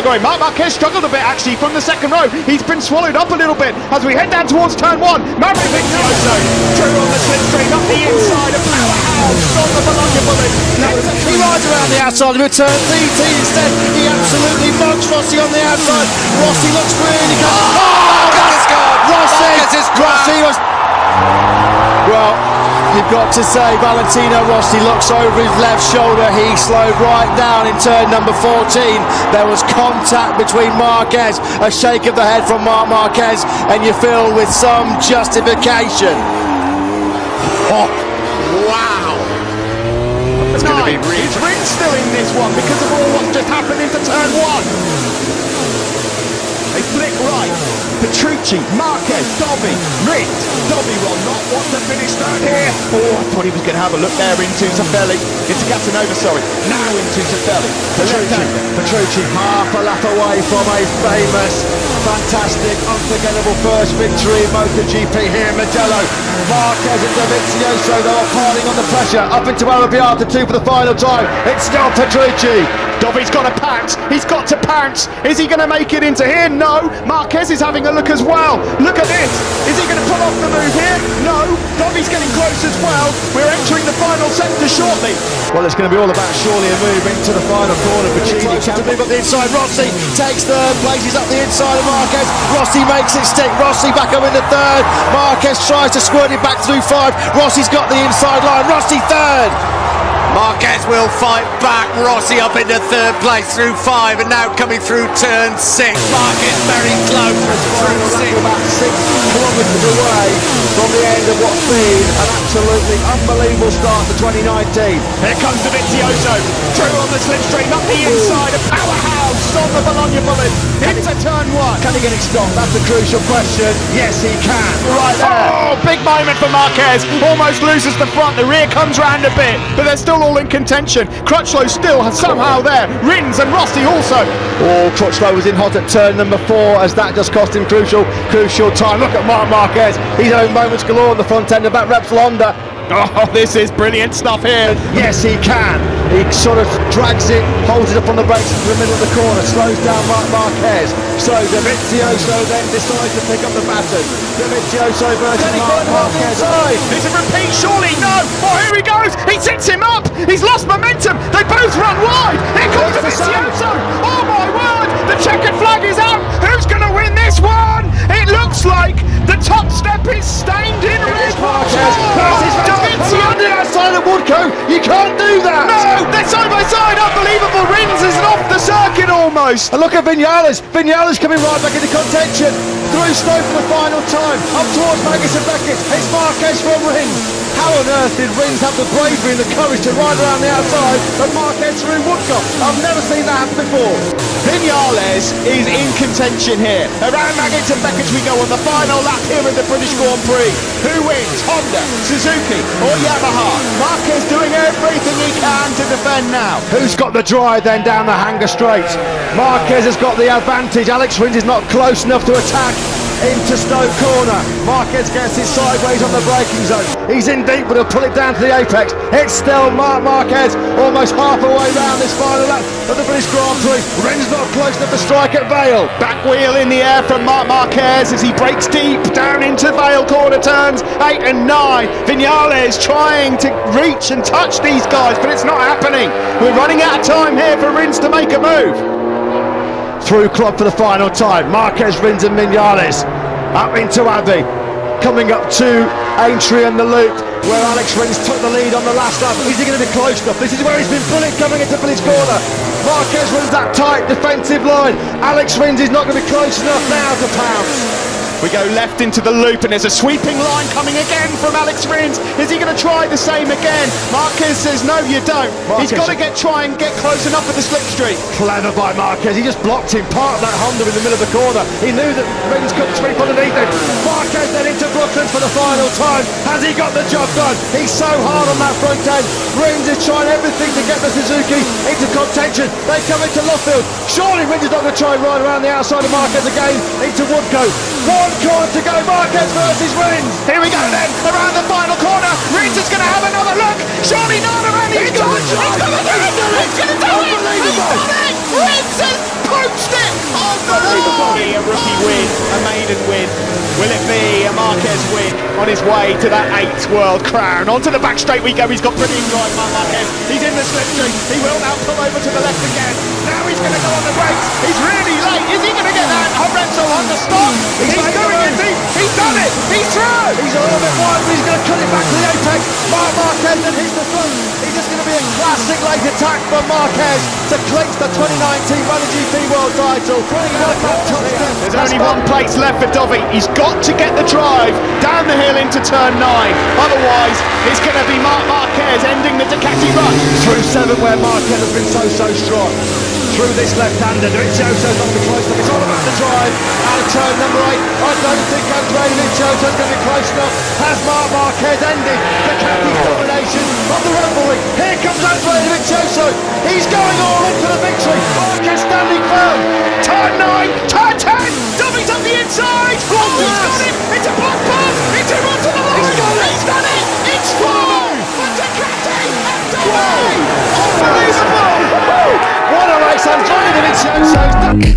going. Marc Marquez struggled a bit actually from the second row. He's been swallowed up a little bit as we head down towards turn one. Maverick Victorioso, true on the slipstream, up the inside, a powerhouse on the Bologna bullet. He rides around the outside of a turn DT instead. He absolutely mugs Rossi on the outside. Rossi looks really good. Marquez is gone. Marquez is Rossi was... Well, you've got to say, Valentino Rossi looks over his left shoulder. He slowed right down in turn number 14. There was contact between Marquez, a shake of the head from Marc Marquez, and you feel with some justification. Oh, wow! It's going to be Rins. Rins still in this one because of all what's just happened into turn one. They flick right. Petrucci, Marquez, Dobby, Rins. Dobby will not want to finish third here. Oh, I thought he was going to have a look there into Zaffelli. Into Casanova, sorry. Now into Zaffelli. Petrucci half a lap away from a famous, fantastic, unforgettable first victory in MotoGP here in Mugello. Marquez and Dovizioso, they are piling on the pressure. Up into Arrabbiata 2 for the final time. It's still Petrucci. Dobby's got to pounce. He's got to pounce. Is he going to make it into here? No. Marquez is having a look as well. Look at this. Is he going to pull off the move here? No. Dobby's getting close as well. We're entering the final sector shortly. Well, it's going to be all about surely a move into the final corner. Pacini to move up the inside. Rossi takes third place. He's up the inside of Marquez. Rossi makes it stick. Rossi back up into third. Marquez tries to squirt it back through 5. Rossi's got the inside line. Rossi third. Marquez will fight back. Rossi up into third place through 5, and now coming through turn 6. Marquez very close through 6. About 6 kilometres away from the end of what's been an absolutely unbelievable start to 2019. Here comes Dovizioso. True on the slipstream, up the inside. A powerhouse on the Bologna bullet. Into turn one. Can he get it stopped? That's the crucial question. Yes, he can. Right there. Oh, big moment for Marquez. Almost loses the front. The rear comes round a bit, but they're still all in contention. Crutchlow still somehow there. Rins and Rossi also. Oh, Crutchlow was in hot at turn number 4 as that just cost him crucial time. Look at Marc Marquez. He's having moments galore on the front end of that Repsol Honda. Oh, this is brilliant stuff here. Yes, he can. He sort of drags it, holds it up on the brakes into the middle of the corner, slows down Marc Marquez. So Dovizioso then decides to pick up the baton. Dovizioso versus Marc Marquez. It's a repeat, surely. No. Oh, here he goes. He sits him up. He's lost momentum. They both run wide. Here comes Dovizioso. Oh my word. The checkered flag is out. Who's going to win this one? It looks like the top step is stained in red. Marquez versus Dovizioso on the outside of Woodcote. You can't do that. No, they're side by side. Unbelievable. Rins is off the circuit almost. And look at Vinales. Vinales coming right back into contention. Through Stowe for the final time. Up towards Magnus and Beckett. It's Marquez from Rins. How on earth did Rins have the bravery and the courage to ride around the outside of Marquez through Woodcote? I've never seen that happen before. Vinales is in contention here. Around Magnus and Beckett we go on the final lap here of the British Grand Prix. Who wins? Honda, Suzuki or Yamaha? Marquez doing everything he can to defend now. Who's got the drive then down the Hanger Straight? Marquez has got the advantage. Alex Rins is not close enough to attack into Stowe corner. Marquez gets it sideways on the braking zone. He's in deep, but he'll pull it down to the apex. It's still Marc Marquez, almost half away round this final lap of the British Grand Prix. Rins not close enough to strike at Vale. Back wheel in the air from Marc Marquez as he breaks deep down into Vale corner turns 8 and 9. Vinales trying to reach and touch these guys, but it's not happening. We're running out of time here for Rins to make a move. Through club for the final time. Marquez, Rins and Vinales up into Abbey, coming up to Aintree and the Loop, where Alex Rins took the lead on the last lap. Is he going to be close enough? This is where he's been bullied coming into Billy's corner. Marquez runs that tight defensive line. Alex Rins is not going to be close enough now to pounce. We go left into the loop and there's a sweeping line coming again from Alex Rins. Is he going to try the same again? Marquez says no, you don't. He's got to try and get close enough with the slipstream. Clever by Marquez. He just blocked him, parked that Honda in the middle of the corner. He knew that Rins couldn't sweep underneath him. Marquez then into Brooklyn for the final time. Has he got the job done? He's so hard on that front end. Rins is trying everything to get the Suzuki into contention. They come into Luffield. Surely Rins is not going to try and ride around the outside of Marquez again into Woodcote. One corner to go, Marquez versus Rins. Here we go then, around the final corner. Rins is going to have another look. Surely not around. He's going to do it. He's going to do it. He's going to do it. He's got it. Rins has poached it. A rookie win, a maiden win. Will it be a Marquez win on his way to that 8th world crown? Onto the back straight we go. He's got brilliant drive, Marquez. He's in the slipstream. He will now pull over to the left again. Now he's going to go on the brakes. He's really late. Is he going to get that? Lorenzo on the stop. He's doing it. He's done it. He's through. He's a little bit wide, but he's going to cut it back to the apex. Marquez then hits the front. It's just going to be a classic late attack from Marquez to clinch the 2019 MotoGP World title. There's only one place left for Dovi. He's got to get the drive down the hill into turn 9. Otherwise, it's going to be Marquez ending the Ducati run. Through 7 where Marquez has been so strong. Through this left-hander, Dovizioso's not be close enough. It's all about the drive. Out of turn number 8. I don't think Andrea Dovizioso's going to be close enough. Has Marquez ended Ducati's domination of the rivalry? Here comes Andrea Dovizioso. He's going all in for the victory. Marquez standing firm. Turn 9, turn 10. Dovi's on the inside. Oh, he's got it. It's a block pass. It's a run to the line. He's done it. It's 4 for Ducati and Dovi. Unbelievable. What a race, Andrea Dovizioso.